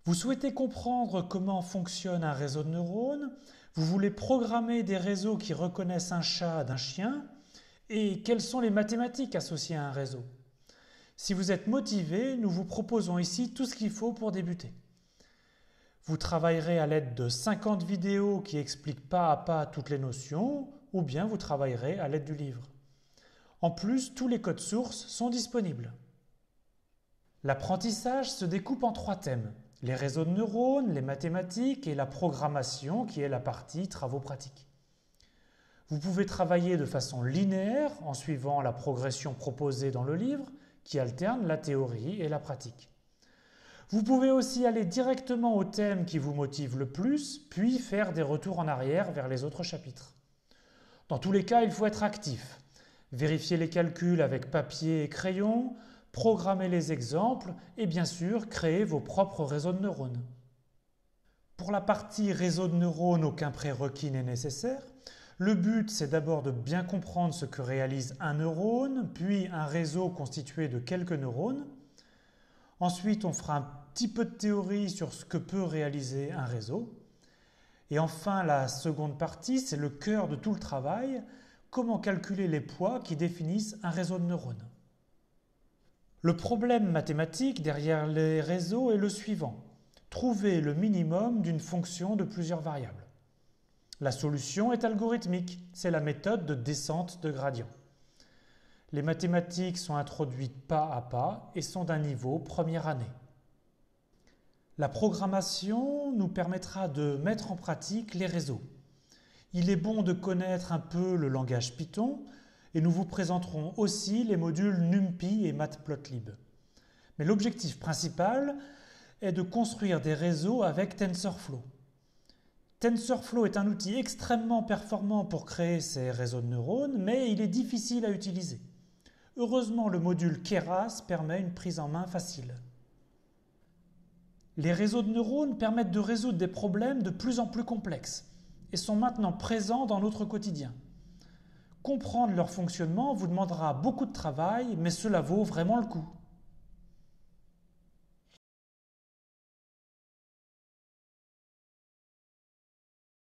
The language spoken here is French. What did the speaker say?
Vous souhaitez comprendre comment fonctionne un réseau de neurones, vous voulez programmer des réseaux qui reconnaissent un chat d'un chien, et quelles sont les mathématiques associées à un réseau. Si vous êtes motivé, nous vous proposons ici tout ce qu'il faut pour débuter. Vous travaillerez à l'aide de 50 vidéos qui expliquent pas à pas toutes les notions, ou bien vous travaillerez à l'aide du livre. En plus, tous les codes sources sont disponibles. L'apprentissage se découpe en 3 thèmes: les réseaux de neurones, les mathématiques et la programmation qui est la partie travaux pratiques. Vous pouvez travailler de façon linéaire en suivant la progression proposée dans le livre qui alterne la théorie et la pratique. Vous pouvez aussi aller directement au thème qui vous motive le plus, puis faire des retours en arrière vers les autres chapitres. Dans tous les cas, il faut être actif. Vérifier les calculs avec papier et crayon, programmer les exemples et bien sûr créer vos propres réseaux de neurones. Pour la partie réseau de neurones, aucun prérequis n'est nécessaire. Le but, c'est d'abord de bien comprendre ce que réalise un neurone, puis un réseau constitué de quelques neurones. Ensuite, on fera un petit peu de théorie sur ce que peut réaliser un réseau. Et enfin, la seconde partie, c'est le cœur de tout le travail: comment calculer les poids qui définissent un réseau de neurones. Le problème mathématique derrière les réseaux est le suivant: trouver le minimum d'une fonction de plusieurs variables. La solution est algorithmique, c'est la méthode de descente de gradient. Les mathématiques sont introduites pas à pas et sont d'un niveau première année. La programmation nous permettra de mettre en pratique les réseaux. Il est bon de connaître un peu le langage Python et nous vous présenterons aussi les modules NumPy et Matplotlib. Mais l'objectif principal est de construire des réseaux avec TensorFlow. TensorFlow est un outil extrêmement performant pour créer ces réseaux de neurones, mais il est difficile à utiliser. Heureusement, le module Keras permet une prise en main facile. Les réseaux de neurones permettent de résoudre des problèmes de plus en plus complexes et sont maintenant présents dans notre quotidien. Comprendre leur fonctionnement vous demandera beaucoup de travail, mais cela vaut vraiment le coup.